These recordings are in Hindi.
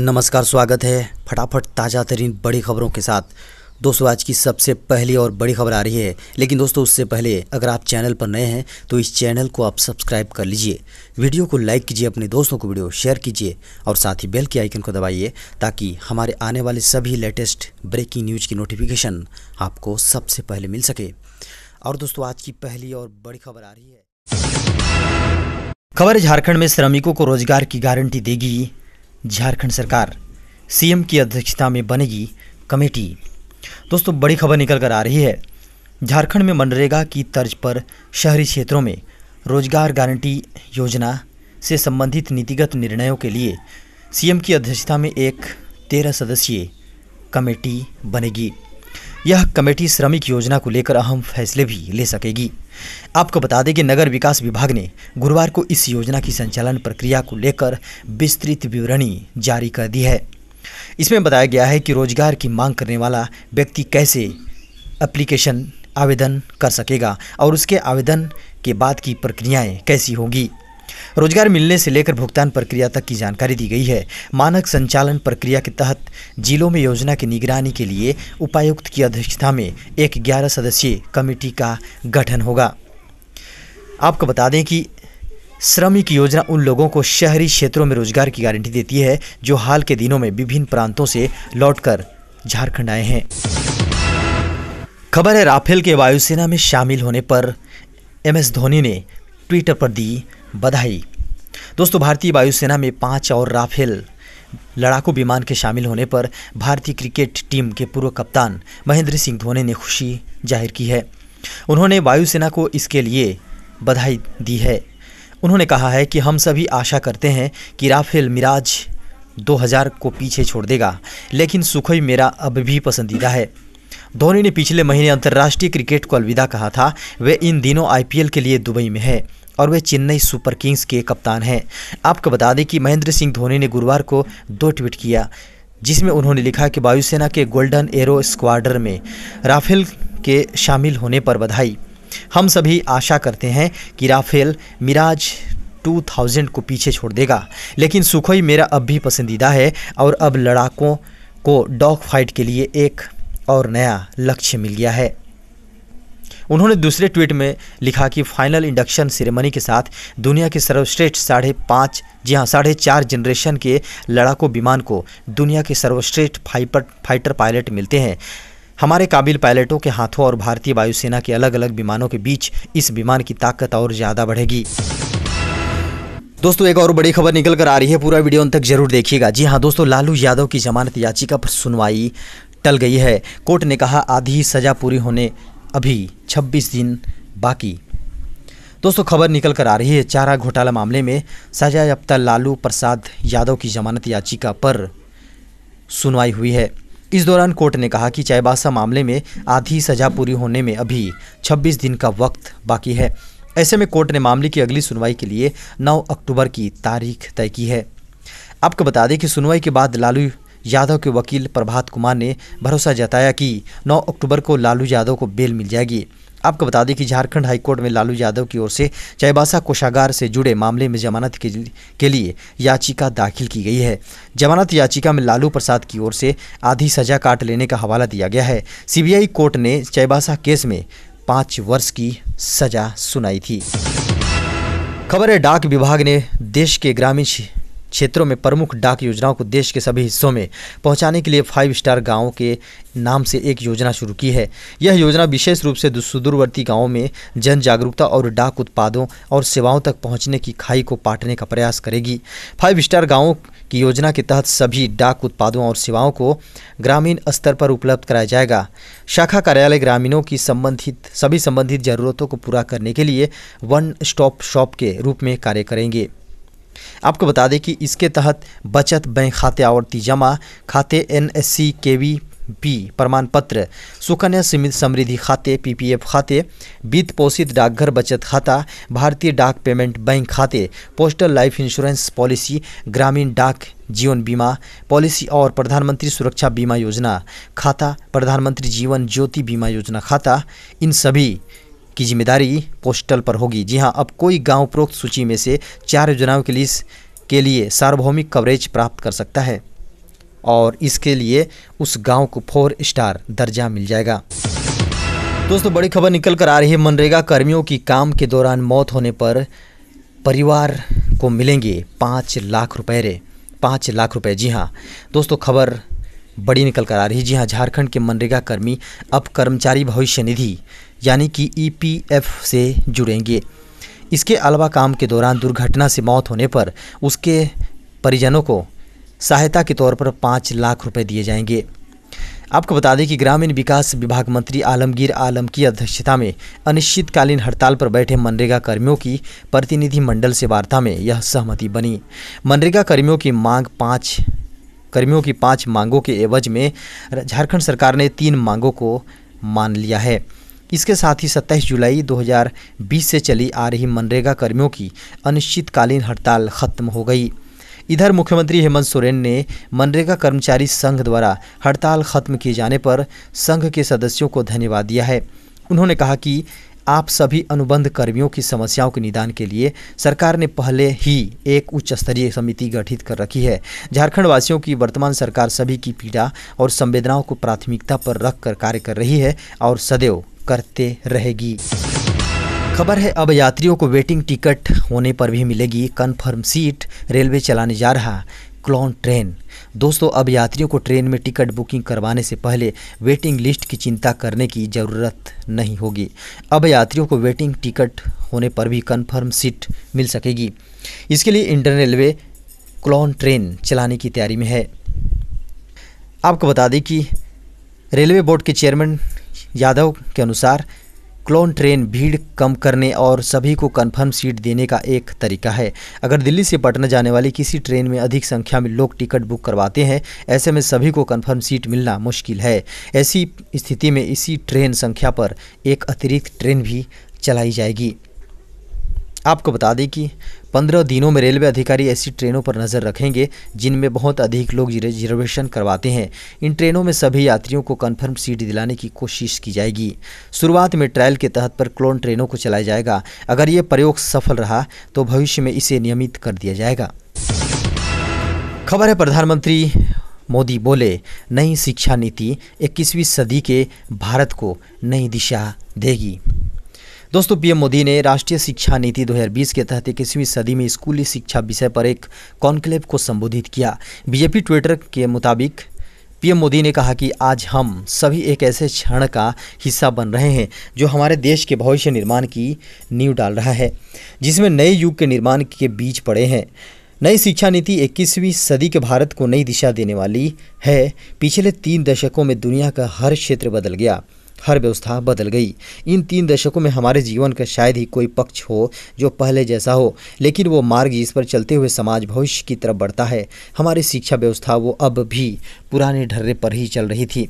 नमस्कार, स्वागत है फटाफट ताज़ा तरीन बड़ी खबरों के साथ। दोस्तों, आज की सबसे पहली और बड़ी खबर आ रही है, लेकिन दोस्तों उससे पहले अगर आप चैनल पर नए हैं तो इस चैनल को आप सब्सक्राइब कर लीजिए, वीडियो को लाइक कीजिए, अपने दोस्तों को वीडियो शेयर कीजिए और साथ ही बेल के आइकन को दबाइए ताकि हमारे आने वाले सभी लेटेस्ट ब्रेकिंग न्यूज़ की नोटिफिकेशन आपको सबसे पहले मिल सके। और दोस्तों, आज की पहली और बड़ी खबर आ रही है। खबर है, झारखंड में श्रमिकों को रोजगार की गारंटी देगी झारखंड सरकार, सीएम की अध्यक्षता में बनेगी कमेटी। दोस्तों, बड़ी खबर निकल कर आ रही है। झारखंड में मनरेगा की तर्ज पर शहरी क्षेत्रों में रोजगार गारंटी योजना से संबंधित नीतिगत निर्णयों के लिए सीएम की अध्यक्षता में एक 13 सदस्यीय कमेटी बनेगी। यह कमेटी श्रमिक योजना को लेकर अहम फैसले भी ले सकेगी। आपको बता दें कि नगर विकास विभाग ने गुरुवार को इस योजना की संचालन प्रक्रिया को लेकर विस्तृत विवरणी जारी कर दी है। इसमें बताया गया है कि रोजगार की मांग करने वाला व्यक्ति कैसे एप्लीकेशन आवेदन कर सकेगा और उसके आवेदन के बाद की प्रक्रियाएं कैसी होगी। रोजगार मिलने से लेकर भुगतान प्रक्रिया तक की जानकारी दी गई है। मानक संचालन प्रक्रिया के तहत जिलों में योजना की निगरानी के लिए उपायुक्त की अध्यक्षता में एक 11 सदस्यीय कमेटी का गठन होगा। आपको बता दें कि श्रमिक योजना उन लोगों को शहरी क्षेत्रों में रोजगार की गारंटी देती है जो हाल के दिनों में विभिन्न प्रांतों से लौटकर झारखंड आए हैं। खबर है, राफेल के वायुसेना में शामिल होने पर MS धोनी ने ट्विटर पर दी बधाई। दोस्तों, भारतीय वायुसेना में 5 और राफेल लड़ाकू विमान के शामिल होने पर भारतीय क्रिकेट टीम के पूर्व कप्तान महेंद्र सिंह धोनी ने खुशी जाहिर की है। उन्होंने वायुसेना को इसके लिए बधाई दी है। उन्होंने कहा है कि हम सभी आशा करते हैं कि राफेल मिराज 2000 को पीछे छोड़ देगा, लेकिन सुखोई मेरा अब भी पसंदीदा है। धोनी ने पिछले महीने अंतर्राष्ट्रीय क्रिकेट को अलविदा कहा था। वे इन दिनों IPL के लिए दुबई में है और वे चेन्नई सुपर किंग्स के कप्तान हैं। आपको बता दें कि महेंद्र सिंह धोनी ने गुरुवार को 2 ट्वीट किया, जिसमें उन्होंने लिखा कि वायुसेना के गोल्डन एरो स्क्वाड्रन में राफेल के शामिल होने पर बधाई। हम सभी आशा करते हैं कि राफेल मिराज 2000 को पीछे छोड़ देगा, लेकिन सुखोई मेरा अब भी पसंदीदा है और अब लड़ाकों को डॉग फाइट के लिए एक और नया लक्ष्य मिल गया है। उन्होंने दूसरे ट्वीट में लिखा कि फाइनल इंडक्शन सेरेमनी के साथ दुनिया के सर्वश्रेष्ठ 4.5 जनरेशन के लड़ाकू विमान को दुनिया के सर्वश्रेष्ठ फाइटर पायलट मिलते हैं। हमारे काबिल पायलटों के हाथों और भारतीय वायुसेना के अलग अलग विमानों के बीच इस विमान की ताकत और ज़्यादा बढ़ेगी। दोस्तों, एक और बड़ी खबर निकल कर आ रही है, पूरा वीडियो अंत तक जरूर देखिएगा। जी हाँ दोस्तों, लालू यादव की जमानत याचिका पर सुनवाई टल गई है। कोर्ट ने कहा आधी सजा पूरी होने अभी 26 दिन बाकी। दोस्तों, खबर निकल कर आ रही है, चारा घोटाला मामले में सजायाफ्ता लालू प्रसाद यादव की जमानत याचिका पर सुनवाई हुई है। इस दौरान कोर्ट ने कहा कि चाईबासा मामले में आधी सजा पूरी होने में अभी 26 दिन का वक्त बाकी है। ऐसे में कोर्ट ने मामले की अगली सुनवाई के लिए 9 अक्टूबर की तारीख तय की है। आपको बता दें कि सुनवाई के बाद लालू यादव के वकील प्रभात कुमार ने भरोसा जताया कि 9 अक्टूबर को लालू यादव को बेल मिल जाएगी। आपको बता दें कि झारखंड हाईकोर्ट में लालू यादव की ओर से चाईबासा कोषागार से जुड़े मामले में जमानत के लिए याचिका दाखिल की गई है। जमानत याचिका में लालू प्रसाद की ओर से आधी सजा काट लेने का हवाला दिया गया है। CBI कोर्ट ने चाईबासा केस में 5 वर्ष की सजा सुनाई थी। खबर है, डाक विभाग ने देश के ग्रामीण क्षेत्रों में प्रमुख डाक योजनाओं को देश के सभी हिस्सों में पहुंचाने के लिए 5 स्टार गांवों के नाम से एक योजना शुरू की है। यह योजना विशेष रूप से सुदूरवर्ती गांवों में जन जागरूकता और डाक उत्पादों और सेवाओं तक पहुंचने की खाई को पाटने का प्रयास करेगी। 5 स्टार गांवों की योजना के तहत सभी डाक उत्पादों और सेवाओं को ग्रामीण स्तर पर उपलब्ध कराया जाएगा। शाखा कार्यालय ग्रामीणों की सभी संबंधित जरूरतों को पूरा करने के लिए वन स्टॉप शॉप के रूप में कार्य करेंगे। आपको बता दें कि इसके तहत बचत बैंक खाते, आवर्ती जमा खाते, NSC KVP प्रमाण पत्र, सुकन्या समृद्धि खाते, PPF खाते, वित्त पोषित डाकघर बचत खाता, भारतीय डाक पेमेंट बैंक खाते, पोस्टल लाइफ इंश्योरेंस पॉलिसी, ग्रामीण डाक जीवन बीमा पॉलिसी और प्रधानमंत्री सुरक्षा बीमा योजना खाता, प्रधानमंत्री जीवन ज्योति बीमा योजना खाता, इन सभी की जिम्मेदारी पोस्टल पर होगी। जी हां, अब कोई गांव उपरोक्त सूची में से 4 योजनाओं के लिए सार्वभौमिक कवरेज प्राप्त कर सकता है। और इसके लिए उस गांव को 4 स्टार दर्जा मिल जाएगा। दोस्तों बड़ी खबर निकल कर आ रही है, मनरेगा कर्मियों की काम के दौरान मौत होने पर परिवार को मिलेंगे 5 लाख रुपए 5 लाख रुपए। जी हाँ दोस्तों, खबर बड़ी निकल कर आ रही है। जी हाँ, झारखंड के मनरेगा कर्मी अब कर्मचारी भविष्य निधि यानी कि EPF से जुड़ेंगे। इसके अलावा काम के दौरान दुर्घटना से मौत होने पर उसके परिजनों को सहायता के तौर पर 5 लाख रुपए दिए जाएंगे। आपको बता दें कि ग्रामीण विकास विभाग मंत्री आलमगीर आलम की अध्यक्षता में अनिश्चितकालीन हड़ताल पर बैठे मनरेगा कर्मियों की प्रतिनिधि मंडल से वार्ता में यह सहमति बनी। मनरेगा कर्मियों की 5 मांगों के एवज में झारखंड सरकार ने 3 मांगों को मान लिया है। इसके साथ ही 27 जुलाई 2020 से चली आ रही मनरेगा कर्मियों की अनिश्चितकालीन हड़ताल खत्म हो गई। इधर मुख्यमंत्री हेमंत सोरेन ने मनरेगा कर्मचारी संघ द्वारा हड़ताल खत्म किए जाने पर संघ के सदस्यों को धन्यवाद दिया है। उन्होंने कहा कि आप सभी अनुबंध कर्मियों की समस्याओं के निदान के लिए सरकार ने पहले ही एक उच्च स्तरीय समिति गठित कर रखी है। झारखंड वासियों की वर्तमान सरकार सभी की पीड़ा और संवेदनाओं को प्राथमिकता पर रखकर कार्य कर रही है और सदैव करते रहेगी। खबर है, अब यात्रियों को वेटिंग टिकट होने पर भी मिलेगी कंफर्म सीट। रेलवे चलाने जा रहा क्लोन ट्रेन। दोस्तों अब यात्रियों को ट्रेन में टिकट बुकिंग करवाने से पहले वेटिंग लिस्ट की चिंता करने की ज़रूरत नहीं होगी। अब यात्रियों को वेटिंग टिकट होने पर भी कंफर्म सीट मिल सकेगी। इसके लिए इंडियन रेलवे क्लोन ट्रेन चलाने की तैयारी में है। आपको बता दें कि रेलवे बोर्ड के चेयरमैन यादव के अनुसार क्लोन ट्रेन भीड़ कम करने और सभी को कंफर्म सीट देने का एक तरीका है। अगर दिल्ली से पटना जाने वाली किसी ट्रेन में अधिक संख्या में लोग टिकट बुक करवाते हैं, ऐसे में सभी को कंफर्म सीट मिलना मुश्किल है। ऐसी स्थिति में इसी ट्रेन संख्या पर एक अतिरिक्त ट्रेन भी चलाई जाएगी। आपको बता दें कि 15 दिनों में रेलवे अधिकारी ऐसी ट्रेनों पर नज़र रखेंगे जिनमें बहुत अधिक लोग रिजर्वेशन करवाते हैं। इन ट्रेनों में सभी यात्रियों को कंफर्म सीट दिलाने की कोशिश की जाएगी। शुरुआत में ट्रायल के तहत पर क्लोन ट्रेनों को चलाया जाएगा। अगर ये प्रयोग सफल रहा तो भविष्य में इसे नियमित कर दिया जाएगा। खबर है, प्रधानमंत्री मोदी बोले नई शिक्षा नीति 21वीं सदी के भारत को नई दिशा देगी। दोस्तों पीएम मोदी ने राष्ट्रीय शिक्षा नीति 2020 के तहत 21वीं सदी में स्कूली शिक्षा विषय पर एक कॉन्क्लेव को संबोधित किया। बीजेपी ट्विटर के मुताबिक पीएम मोदी ने कहा कि आज हम सभी एक ऐसे क्षण का हिस्सा बन रहे हैं जो हमारे देश के भविष्य निर्माण की नींव डाल रहा है, जिसमें नए युग के निर्माण के बीज पड़े हैं। नई शिक्षा नीति 21वीं सदी के भारत को नई दिशा देने वाली है। पिछले 3 दशकों में दुनिया का हर क्षेत्र बदल गया, हर व्यवस्था बदल गई। इन 3 दशकों में हमारे जीवन का शायद ही कोई पक्ष हो जो पहले जैसा हो, लेकिन वो मार्ग जिस पर चलते हुए समाज भविष्य की तरफ बढ़ता है। हमारी शिक्षा व्यवस्था वो अब भी पुराने ढर्रे पर ही चल रही थी।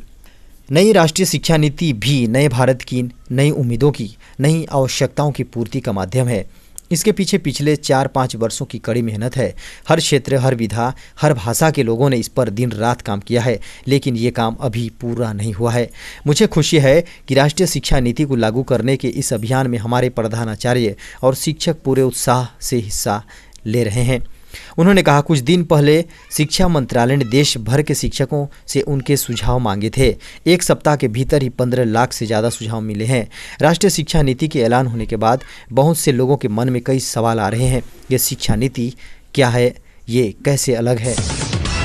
नई राष्ट्रीय शिक्षा नीति भी नए भारत की नई उम्मीदों की, नई आवश्यकताओं की पूर्ति का माध्यम है। इसके पीछे पिछले 4-5 वर्षों की कड़ी मेहनत है। हर क्षेत्र, हर विधा, हर भाषा के लोगों ने इस पर दिन रात काम किया है, लेकिन ये काम अभी पूरा नहीं हुआ है। मुझे खुशी है कि राष्ट्रीय शिक्षा नीति को लागू करने के इस अभियान में हमारे प्रधानाचार्य और शिक्षक पूरे उत्साह से हिस्सा ले रहे हैं। उन्होंने कहा, कुछ दिन पहले शिक्षा मंत्रालय ने देश भर के शिक्षकों से उनके सुझाव मांगे थे। 1 सप्ताह के भीतर ही 15 लाख से ज़्यादा सुझाव मिले हैं। राष्ट्रीय शिक्षा नीति के ऐलान होने के बाद बहुत से लोगों के मन में कई सवाल आ रहे हैं। ये शिक्षा नीति क्या है, ये कैसे अलग है।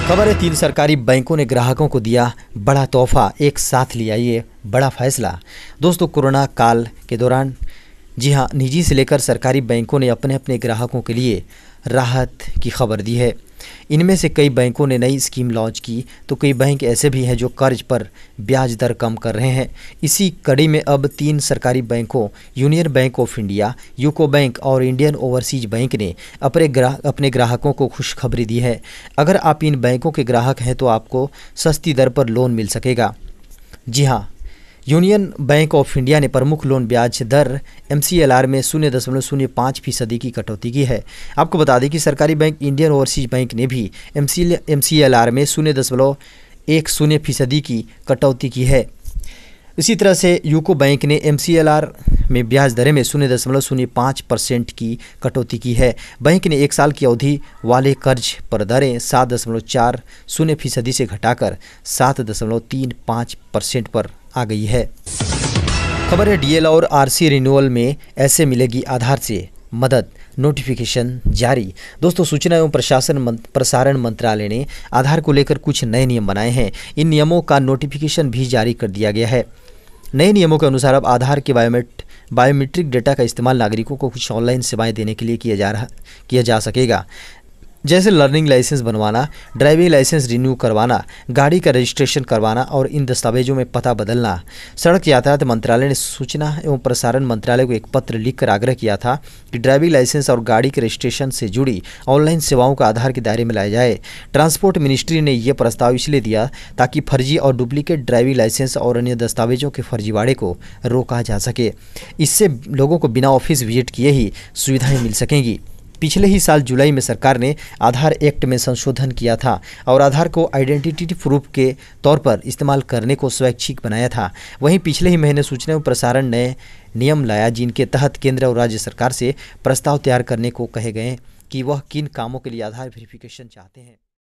खबर है, 3 सरकारी बैंकों ने ग्राहकों को दिया बड़ा तोहफा, एक साथ लिया ये बड़ा फैसला। दोस्तों कोरोना काल के दौरान जी हाँ, निजी से लेकर सरकारी बैंकों ने अपने अपने ग्राहकों के लिए राहत की खबर दी है। इनमें से कई बैंकों ने नई स्कीम लॉन्च की, तो कई बैंक ऐसे भी हैं जो कर्ज पर ब्याज दर कम कर रहे हैं। इसी कड़ी में अब 3 सरकारी बैंकों union bank of India, UCO bank और इंडियन ओवरसीज बैंक ने अपने ग्राहकों को खुशखबरी दी है। अगर आप इन बैंकों के ग्राहक हैं तो आपको सस्ती दर पर लोन मिल सकेगा। जी हाँ, यूनियन बैंक ऑफ इंडिया ने प्रमुख लोन ब्याज दर MCLR में 0.05% की कटौती की है। आपको बता दें कि सरकारी बैंक इंडियन ओवरसीज बैंक ने भी MCLR में 0.10% की कटौती की है। इसी तरह से यूको बैंक ने MCLR में ब्याज दरें में 0.05% की कटौती की है। बैंक ने 1 साल की अवधि वाले कर्ज पर दरें 7.40% से घटाकर 7.35% पर आ गई है। खबर है डीएल और आरसी रिन्यूअल में ऐसे मिलेगी आधार से मदद, नोटिफिकेशन जारी। दोस्तों, सूचना एवं प्रसारण मंत्रालय ने आधार को लेकर कुछ नए नियम बनाए हैं। इन नियमों का नोटिफिकेशन भी जारी कर दिया गया है। नए नियमों के अनुसार अब आधार के बायोमेट्रिक डेटा का इस्तेमाल नागरिकों को कुछ ऑनलाइन सेवाएं देने के लिए किया जा सकेगा, जैसे लर्निंग लाइसेंस बनवाना, ड्राइविंग लाइसेंस रिन्यू करवाना, गाड़ी का रजिस्ट्रेशन करवाना और इन दस्तावेजों में पता बदलना। सड़क यातायात मंत्रालय ने सूचना एवं प्रसारण मंत्रालय को एक पत्र लिखकर आग्रह किया था कि ड्राइविंग लाइसेंस और गाड़ी के रजिस्ट्रेशन से जुड़ी ऑनलाइन सेवाओं को आधार के दायरे में लाया जाए। ट्रांसपोर्ट मिनिस्ट्री ने यह प्रस्ताव इसलिए दिया ताकि फर्जी और डुप्लीकेट ड्राइविंग लाइसेंस और अन्य दस्तावेजों के फर्जीवाड़े को रोका जा सके। इससे लोगों को बिना ऑफिस विजिट किए ही सुविधाएं मिल सकेंगी। पिछले ही साल जुलाई में सरकार ने आधार एक्ट में संशोधन किया था और आधार को आइडेंटिटी प्रूफ के तौर पर इस्तेमाल करने को स्वैच्छिक बनाया था। वहीं पिछले ही महीने सूचना एवं प्रसारण नए नियम लाया, जिनके तहत केंद्र और राज्य सरकार से प्रस्ताव तैयार करने को कहे गए कि वह किन कामों के लिए आधार वेरिफिकेशन चाहते हैं।